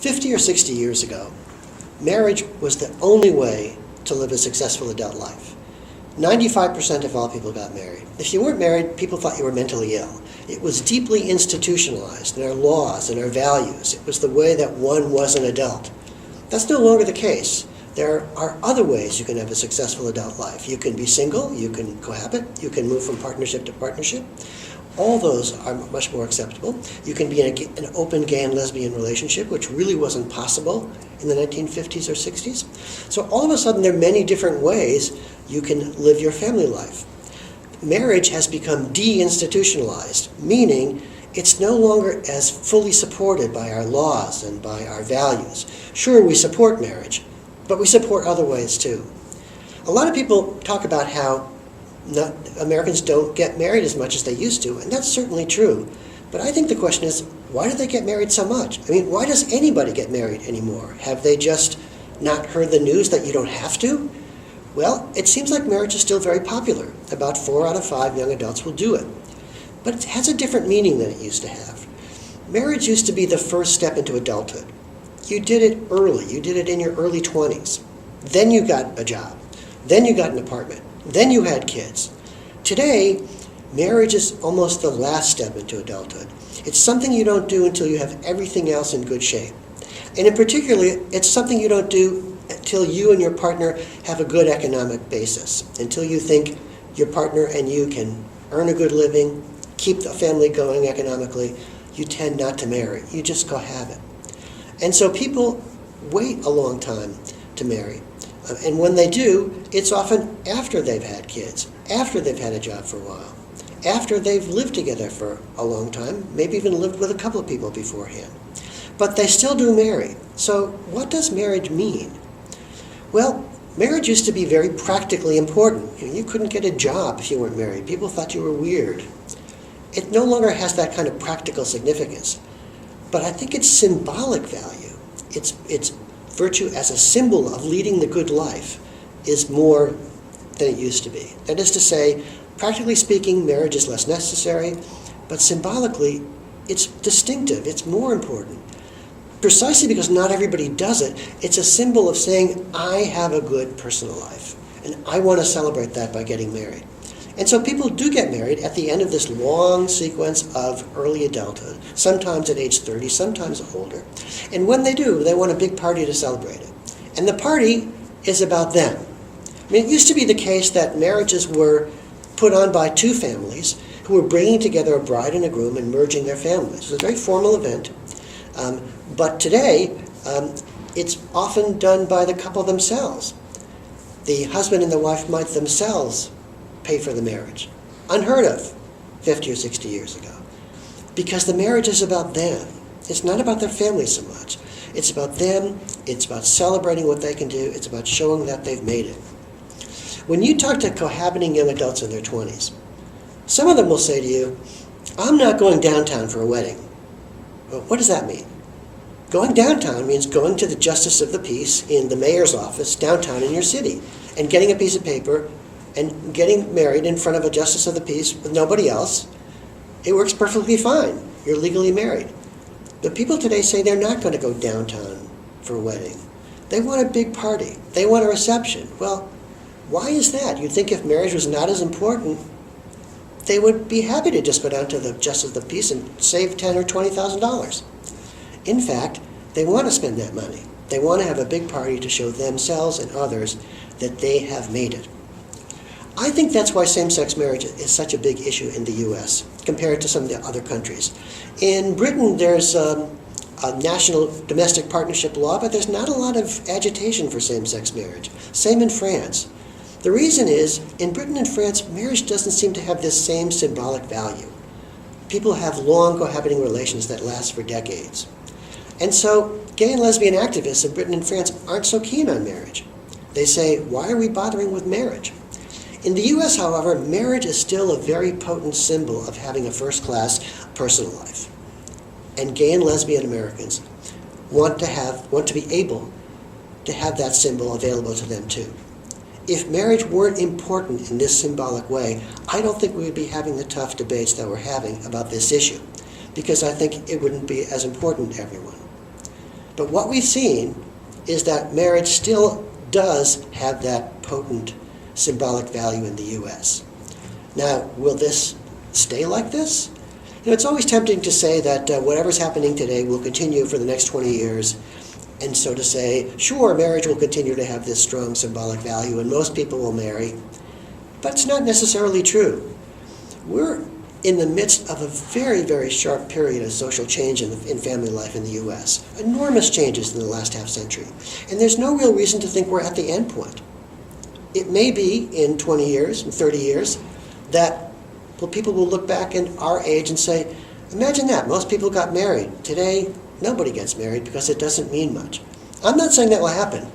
50 or 60 years ago, marriage was the only way to live a successful adult life. 95% of all people got married. If you weren't married, people thought you were mentally ill. It was deeply institutionalized in our laws and our values. It was the way that one was an adult. That's no longer the case. There are other ways you can have a successful adult life. You can be single, you can cohabit, you can move from partnership to partnership. All those are much more acceptable. You can be in an open gay and lesbian relationship, which really wasn't possible in the 1950s or 60s. So all of a sudden, there are many different ways you can live your family life. Marriage has become de-institutionalized, meaning it's no longer as fully supported by our laws and by our values. Sure, we support marriage, but we support other ways too. A lot of people talk about how Americans don't get married as much as they used to, and that's certainly true. But I think the question is, why do they get married so much? I mean, why does anybody get married anymore? Have they just not heard the news that you don't have to? Well, it seems like marriage is still very popular. About 4 out of 5 young adults will do it. But it has a different meaning than it used to have. Marriage used to be the first step into adulthood. You did it early. You did it in your early 20s. Then you got a job. Then you got an apartment. Then you had kids. Today, marriage is almost the last step into adulthood. It's something you don't do until you have everything else in good shape. And in particular, it's something you don't do until you and your partner have a good economic basis, until you think your partner and you can earn a good living, keep the family going economically. You tend not to marry. You just cohabit. And so people wait a long time to marry. And when they do, it's often after they've had kids, after they've had a job for a while, after they've lived together for a long time, maybe even lived with a couple of people beforehand. But they still do marry. So what does marriage mean? Well, marriage used to be very practically important. You couldn't get a job if you weren't married. People thought you were weird. It no longer has that kind of practical significance. But I think its symbolic value, its virtue as a symbol of leading the good life, is more than it used to be. That is to say, practically speaking, marriage is less necessary, but symbolically, it's distinctive, it's more important. Precisely because not everybody does it, it's a symbol of saying, I have a good personal life, and I want to celebrate that by getting married. And so people do get married at the end of this long sequence of early adulthood, sometimes at age 30, sometimes older. And when they do, they want a big party to celebrate it. And the party is about them. I mean, it used to be the case that marriages were put on by two families who were bringing together a bride and a groom and merging their families. It was a very formal event. But today, it's often done by the couple themselves. The husband and the wife might themselves pay for the marriage. Unheard of 50 or 60 years ago. Because the marriage is about them. It's not about their family so much. It's about them. It's about celebrating what they can do. It's about showing that they've made it. When you talk to cohabiting young adults in their 20s, some of them will say to you, I'm not going downtown for a wedding. Well, what does that mean? Going downtown means going to the justice of the peace in the mayor's office downtown in your city and getting a piece of paper and getting married in front of a justice of the peace with nobody else. It works perfectly fine. You're legally married. But people today say they're not going to go downtown for a wedding. They want a big party. They want a reception. Well, why is that? You'd think if marriage was not as important, they would be happy to just go down to the justice of the peace and save $10,000 or $20,000. In fact, they want to spend that money. They want to have a big party to show themselves and others that they have made it. I think that's why same-sex marriage is such a big issue in the U.S. compared to some of the other countries. In Britain, there's a national domestic partnership law, but there's not a lot of agitation for same-sex marriage. Same in France. The reason is, in Britain and France, marriage doesn't seem to have this same symbolic value. People have long cohabiting relations that last for decades. And so, gay and lesbian activists in Britain and France aren't so keen on marriage. They say, why are we bothering with marriage? In the U.S., however, marriage is still a very potent symbol of having a first-class personal life. And gay and lesbian Americans want to be able to have that symbol available to them too. If marriage weren't important in this symbolic way, I don't think we would be having the tough debates that we're having about this issue, because I think it wouldn't be as important to everyone. But what we've seen is that marriage still does have that potent symbolic value in the U.S. Now, will this stay like this? It's always tempting to say that whatever's happening today will continue for the next 20 years, and so to say, sure, marriage will continue to have this strong symbolic value, and most people will marry, but it's not necessarily true. We're in the midst of a very, very sharp period of social change in family life in the U.S. Enormous changes in the last half century, and there's no real reason to think we're at the end point. It may be in 20 years, in 30 years, that people will look back in our age and say, imagine that, most people got married. Today, nobody gets married because it doesn't mean much. I'm not saying that will happen.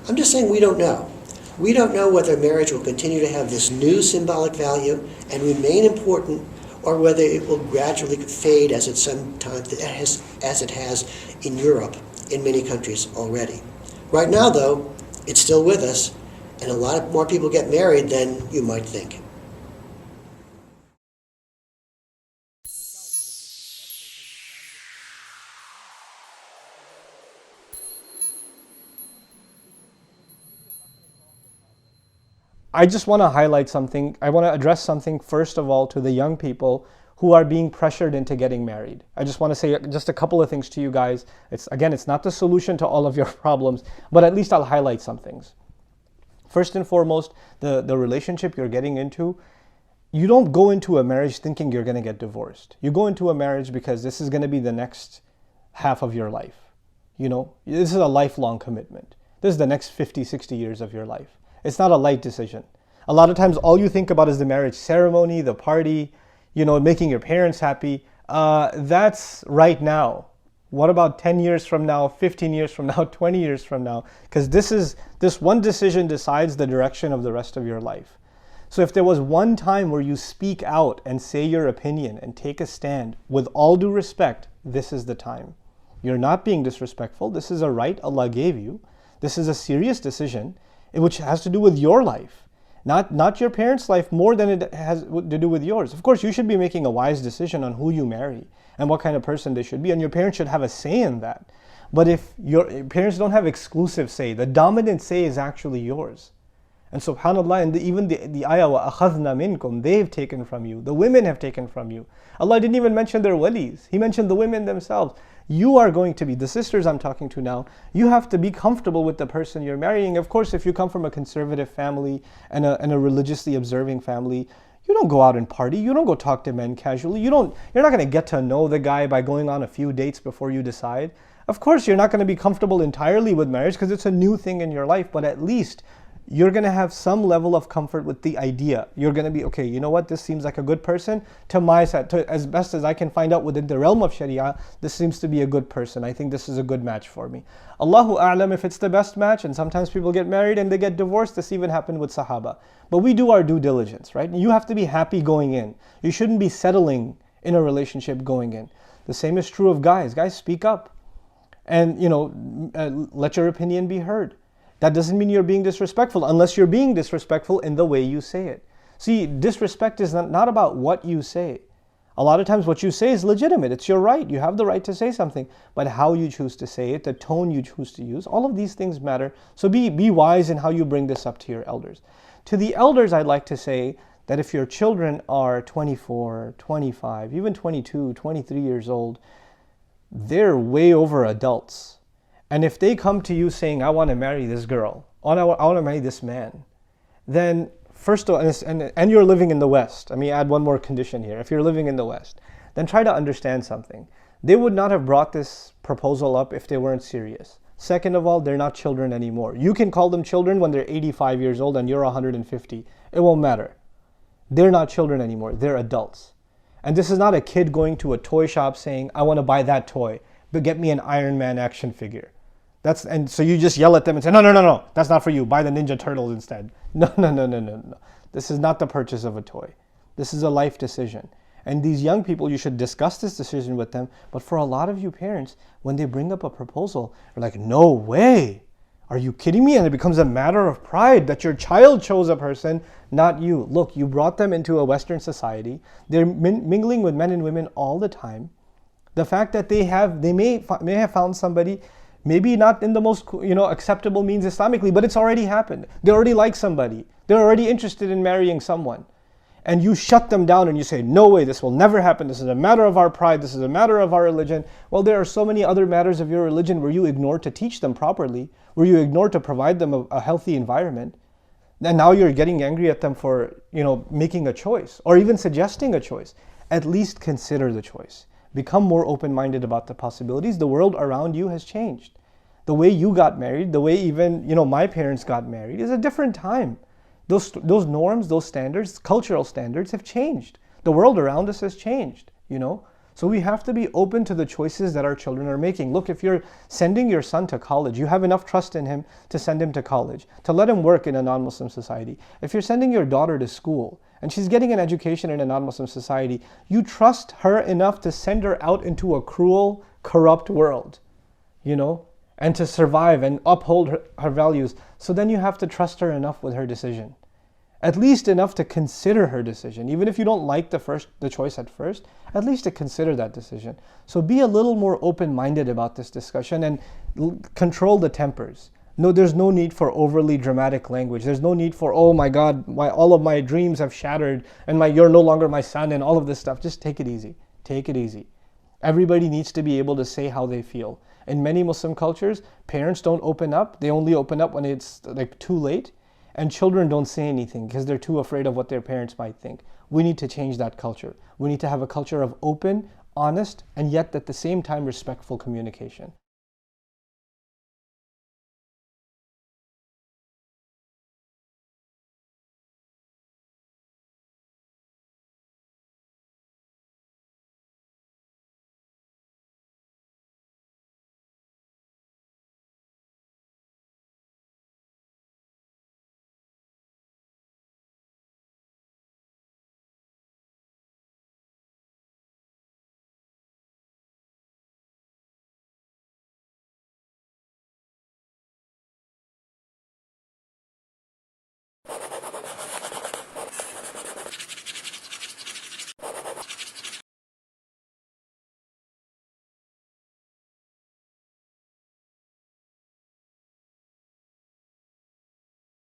I'm just saying we don't know. We don't know whether marriage will continue to have this new symbolic value and remain important, or whether it will gradually fade as it has in Europe, in many countries already. Right now, though, it's still with us, and a lot more people get married than you might think. I just want to highlight something. I want to address something, first of all, to the young people who are being pressured into getting married. I just want to say just a couple of things to you guys. It's not the solution to all of your problems, but at least I'll highlight some things. First and foremost, the relationship you're getting into, you don't go into a marriage thinking you're going to get divorced. You go into a marriage because this is going to be the next half of your life. This is a lifelong commitment. This is the next 50, 60 years of your life. It's not a light decision. A lot of times all you think about is the marriage ceremony, the party, making your parents happy. That's right now. What about 10 years from now, 15 years from now, 20 years from now? Because this one decision decides the direction of the rest of your life. So if there was one time where you speak out and say your opinion and take a stand, with all due respect, this is the time. You're not being disrespectful. This is a right Allah gave you. This is a serious decision, which has to do with your life, not your parents' life more than it has to do with yours. Of course, you should be making a wise decision on who you marry and what kind of person they should be, and your parents should have a say in that. But if your parents don't have exclusive say, the dominant say is actually yours. And subhanAllah, and even the ayah, وَأَخَذْنَا مِنْكُمْ, they've taken from you, the women have taken from you. Allah didn't even mention their walis. He mentioned the women themselves. You are going to be, the sisters I'm talking to now, you have to be comfortable with the person you're marrying. Of course, if you come from a conservative family and a religiously observing family, you don't go out and party. You don't go talk to men casually. You're not going to get to know the guy by going on a few dates before you decide. Of course, you're not going to be comfortable entirely with marriage because it's a new thing in your life, but at least you're going to have some level of comfort with the idea. You're going to be, okay, you know what, this seems like a good person. To my side, as best as I can find out within the realm of Sharia, this seems to be a good person. I think this is a good match for me. Allahu A'lam if it's the best match, and sometimes people get married and they get divorced. This even happened with Sahaba. But we do our due diligence, right? You have to be happy going in. You shouldn't be settling in a relationship going in. The same is true of guys. Guys, speak up and, let your opinion be heard. That doesn't mean you're being disrespectful, unless you're being disrespectful in the way you say it. See, disrespect is not about what you say. A lot of times what you say is legitimate. It's your right. You have the right to say something. But how you choose to say it, the tone you choose to use, all of these things matter. So be wise in how you bring this up to your elders. To the elders, I'd like to say that if your children are 24, 25, even 22, 23 years old, they're way over adults. And if they come to you saying, I want to marry this girl, or I want to marry this man, then first of all, and you're living in the West, let me add one more condition here. If you're living in the West, then try to understand something. They would not have brought this proposal up if they weren't serious. Second of all, they're not children anymore. You can call them children when they're 85 years old and you're 150. It won't matter. They're not children anymore. They're adults. And this is not a kid going to a toy shop saying, I want to buy that toy, but get me an Iron Man action figure. And so you just yell at them and say, no, that's not for you. Buy the Ninja Turtles instead. No. This is not the purchase of a toy. This is a life decision. And these young people, you should discuss this decision with them. But for a lot of you parents, when they bring up a proposal, you're like, no way. Are you kidding me? And it becomes a matter of pride that your child chose a person, not you. Look, you brought them into a Western society. They're mingling with men and women all the time. The fact that they may have found somebody Maybe not in the most, acceptable means Islamically, but it's already happened. They already like somebody. They're already interested in marrying someone. And you shut them down and you say, no way, this will never happen. This is a matter of our pride. This is a matter of our religion. Well, there are so many other matters of your religion where you ignore to teach them properly, where you ignore to provide them a healthy environment. And now you're getting angry at them for, making a choice or even suggesting a choice. At least consider the choice. Become more open-minded about the possibilities. The world around you has changed. The way you got married, the way even, my parents got married is a different time. Those norms, those standards, cultural standards have changed. The world around us has changed, So we have to be open to the choices that our children are making. Look, if you're sending your son to college, you have enough trust in him to send him to college, to let him work in a non-Muslim society. If you're sending your daughter to school and she's getting an education in a non-Muslim society, you trust her enough to send her out into a cruel, corrupt world, and to survive and uphold her values. So then you have to trust her enough with her decision. At least enough to consider her decision. Even if you don't like the choice at first, at least to consider that decision. So be a little more open-minded about this discussion and control the tempers. No, there's no need for overly dramatic language. There's no need for, oh my God, all of my dreams have shattered and you're no longer my son and all of this stuff. Just take it easy. Take it easy. Everybody needs to be able to say how they feel. In many Muslim cultures, parents don't open up. They only open up when it's too late. And children don't say anything because they're too afraid of what their parents might think. We need to change that culture. We need to have a culture of open, honest, and yet at the same time respectful communication.